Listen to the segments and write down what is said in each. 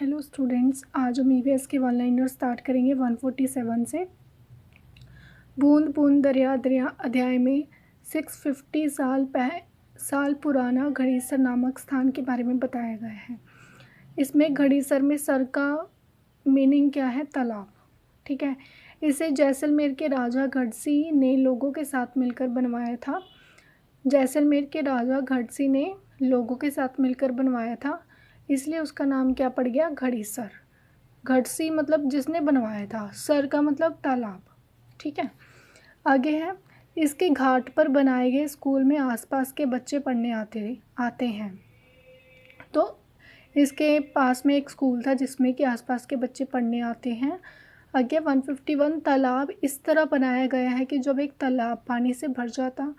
Hello students, आज हम EVS के वन लाइनर स्टार्ट करेंगे 147 से। बूंद बूंद दरिया दरिया अध्याय में 650 साल पुराना घड़ीसर नामक स्थान के बारे में बताया गया है। इसमें घड़ीसर में सर का मीनिंग क्या है? तालाब। ठीक है, इसे जैसलमेर के राजा गढ़सी ने लोगों के साथ मिलकर बनवाया था। जैसलमेर के राजा गढ़सी ने लोगों के साथ मिलकर बनवाया था, इसलिए उसका नाम क्या पड़ गया? घड़ीसर। घड़सी मतलब जिसने बनवाया था, सर का मतलब तालाब। ठीक है, आगे है, इसके घाट पर बनाए गए स्कूल में आसपास के बच्चे पढ़ने आते हैं। तो इसके पास में एक स्कूल था जिसमें कि आसपास के बच्चे पढ़ने आते हैं। आगे 151, तालाब इस तरह बनाया गया है कि जब एक तालाब पानी से भर जाता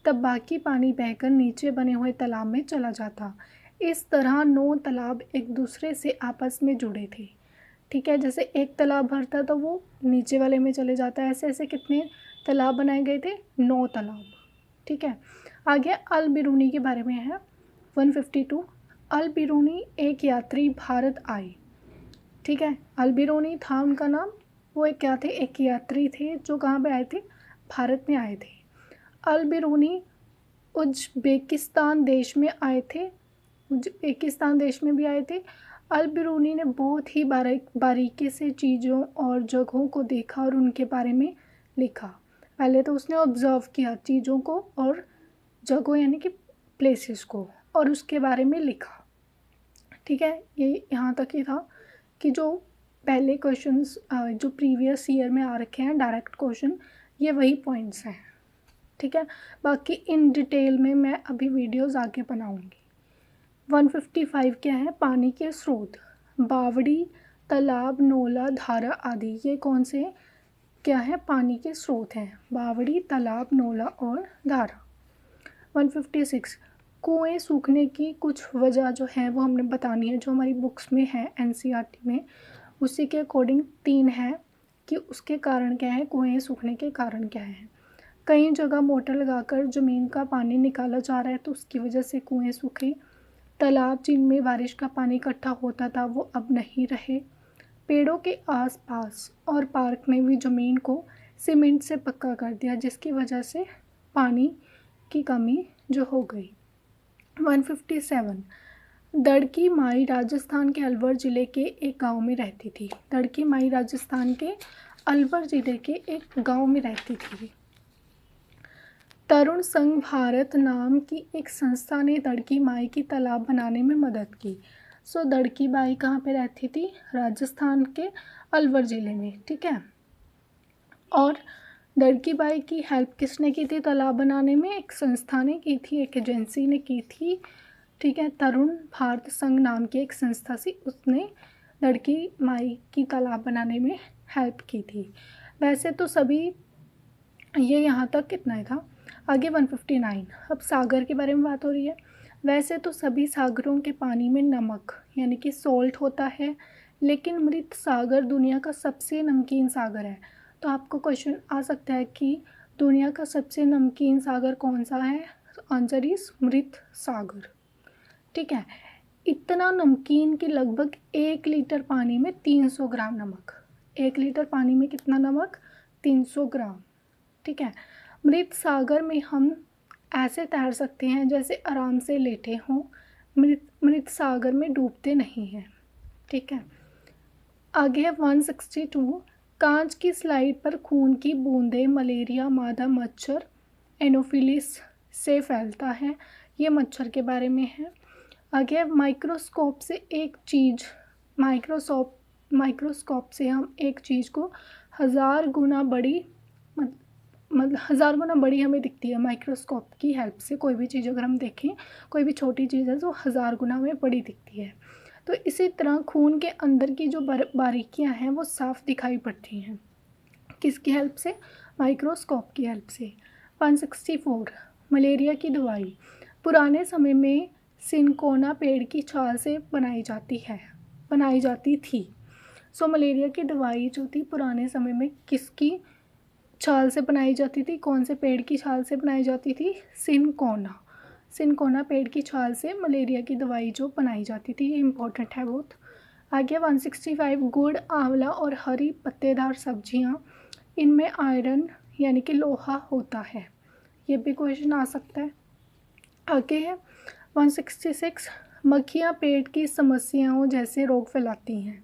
तब बाकी पानी बहकर नीचे बने हुए तालाब में चला जाता। इस तरह 9 तालाब एक दूसरे से आपस में जुड़े थे। ठीक है, जैसे एक तालाब भरता तो वो नीचे वाले में चले जाता है। ऐसे ऐसे कितने तालाब बनाए गए थे? 9 तालाब। ठीक है, आगे अल बिरूनी के बारे में है 152। अल बिरूनी एक यात्री भारत आए। ठीक है, अल बिरूनी था उनका नाम। वो एक क्या थे? एक यात्री थे जो कहाँ पे आए थे? भारत में आए थे। अल बिरूनी उज़्बेकिस्तान देश में आए थे। उज़्बेकिस्तान देश में भी आए थे। अल बिरूनी ने बहुत ही बारीकी से चीज़ों और जगहों को देखा और उनके बारे में लिखा। पहले तो उसने ऑब्ज़र्व किया चीज़ों को और जगहों यानी कि प्लेसेस को, और उसके बारे में लिखा। ठीक है, ये यहाँ तक ही था कि जो पहले क्वेश्चंस जो प्रीवियस ईयर में आ रखे हैं डायरेक्ट क्वेश्चन, ये वही पॉइंट्स हैं। ठीक है, बाकी इन डिटेल में मैं अभी वीडियोज़ आगे बनाऊँगी। 155 क्या है? पानी के स्रोत। बावड़ी, तालाब, नोला, धारा आदि ये कौन से क्या है? पानी के स्रोत हैं। बावड़ी, तालाब, नोला और धारा। 156, कुएं सूखने की कुछ वजह जो है वो हमने बतानी है, जो हमारी बुक्स में है एनसीईआरटी में, उसी के अकॉर्डिंग 3 है कि उसके कारण क्या है, कुएं सूखने के कारण क्या है। कई जगह मोटर लगाकर ज़मीन का पानी निकाला जा रहा है तो उसकी वजह से कुएं सूखे। तालाब जिनमें बारिश का पानी इकट्ठा होता था वो अब नहीं रहे। पेड़ों के आसपास और पार्क में भी ज़मीन को सीमेंट से पक्का कर दिया, जिसकी वजह से पानी की कमी जो हो गई। 157, दड़की माई राजस्थान के अलवर ज़िले के एक गांव में रहती थी। दड़की माई राजस्थान के अलवर ज़िले के एक गांव में रहती थी। तरुण संघ भारत नाम की एक संस्था ने दड़की माई की तालाब बनाने में मदद की। सो दड़की बाई कहाँ पे रहती थी? राजस्थान के अलवर ज़िले में। ठीक है, और दड़की बाई की हेल्प किसने की थी तालाब बनाने में? एक संस्था ने की थी, एक एजेंसी ने की थी। ठीक है, तरुण भारत संघ नाम की एक संस्था से उसने दड़की माई की तालाब बनाने में हेल्प की थी। वैसे तो सभी ये यहाँ तक कितना ही था। आगे 159, अब सागर के बारे में बात हो रही है। वैसे तो सभी सागरों के पानी में नमक यानी कि सॉल्ट होता है, लेकिन मृत सागर दुनिया का सबसे नमकीन सागर है। तो आपको क्वेश्चन आ सकता है कि दुनिया का सबसे नमकीन सागर कौन सा है? आंसर इज मृत सागर। ठीक है, इतना नमकीन कि लगभग 1 लीटर पानी में 300 ग्राम नमक। 1 लीटर पानी में कितना नमक? 300 ग्राम। ठीक है, मृत सागर में हम ऐसे तैर सकते हैं जैसे आराम से लेटे हों। मृत सागर में डूबते नहीं हैं। ठीक है, आगे है 162, कांच की स्लाइड पर खून की बूंदें मलेरिया मादा मच्छर एनोफिलिस से फैलता है। ये मच्छर के बारे में है। आगे माइक्रोस्कोप से हम एक चीज़ को 1000 गुना बड़ी मतलब 1000 गुना बड़ी हमें दिखती है। माइक्रोस्कोप की हेल्प से कोई भी चीज़ अगर हम देखें, कोई भी छोटी चीज़ है तो 1000 गुना हमें बड़ी दिखती है। तो इसी तरह खून के अंदर की जो बारीकियां हैं वो साफ दिखाई पड़ती हैं। किसकी हेल्प से? माइक्रोस्कोप की हेल्प से। 164, मलेरिया की दवाई पुराने समय में सिनकोना पेड़ की छाल से बनाई जाती थी। सो मलेरिया की दवाई जो थी पुराने समय में किसकी छाल से बनाई जाती थी? कौन से पेड़ की छाल से बनाई जाती थी? सिनकोना पेड़ की छाल से मलेरिया की दवाई जो बनाई जाती थी। ये इम्पोर्टेंट है बहुत। आगे 165 गुड़, आंवला और हरी पत्तेदार सब्जियां, इनमें आयरन यानी कि लोहा होता है। ये भी क्वेश्चन आ सकता है। आगे है 166 मक्खियाँ पेट की समस्याओं जैसे रोग फैलाती हैं।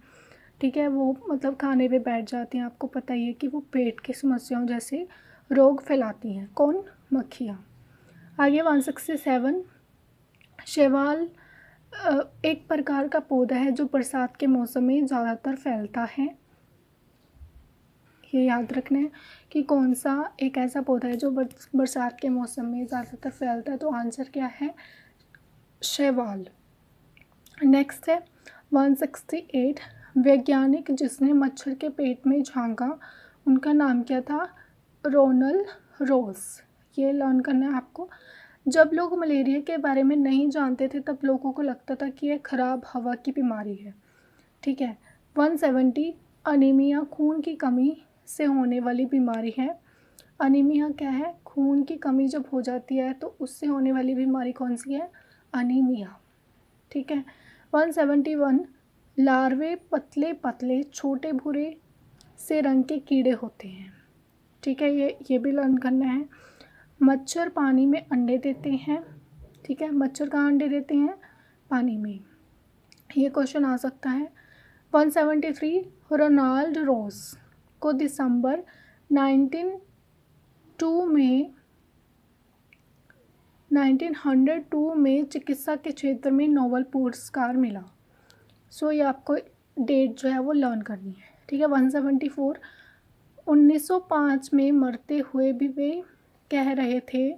ठीक है, वो मतलब खाने पे बैठ जाती हैं, आपको पता ही है कि वो पेट की समस्याओं जैसे रोग फैलाती हैं। कौन? मक्खियाँ। आगे 167 शैवाल एक प्रकार का पौधा है जो बरसात के मौसम में ज़्यादातर फैलता है। ये याद रखना है कि कौन सा एक ऐसा पौधा है जो बरसात के मौसम में ज़्यादातर फैलता है। तो आंसर क्या है? शैवाल। नेक्स्ट है 168 वैज्ञानिक जिसने मच्छर के पेट में झांका, उनका नाम क्या था? Ronald Ross. ये लर्न करना है आपको। जब लोग मलेरिया के बारे में नहीं जानते थे तब लोगों को लगता था कि यह खराब हवा की बीमारी है। ठीक है। 170 अनीमिया खून की कमी से होने वाली बीमारी है। अनीमिया क्या है? खून की कमी जब हो जाती है तो उससे होने वाली बीमारी कौन सी है? अनीमिया। ठीक है। 171 लार्वे पतले पतले छोटे भूरे से रंग के कीड़े होते हैं। ठीक है, ये भी लर्न करना है। मच्छर पानी में अंडे देते हैं। ठीक है, मच्छर कहाँ अंडे देते हैं? पानी में। ये क्वेश्चन आ सकता है। 173 रोनाल्ड रॉस को दिसंबर 1902 में चिकित्सा के क्षेत्र में नोबेल पुरस्कार मिला। सो ये आपको डेट जो है वो लर्न करनी है। ठीक है। 174 1905 में मरते हुए भी वे कह रहे थे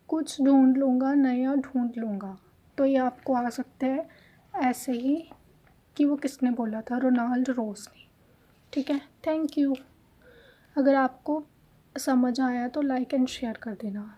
कुछ ढूंढ लूँगा, नया ढूंढ लूँगा। तो ये आपको आ सकता है ऐसे ही कि वो किसने बोला था? रोनाल्ड रॉस ने। ठीक है। Thank you. अगर आपको समझ आया तो लाइक एंड शेयर कर देना।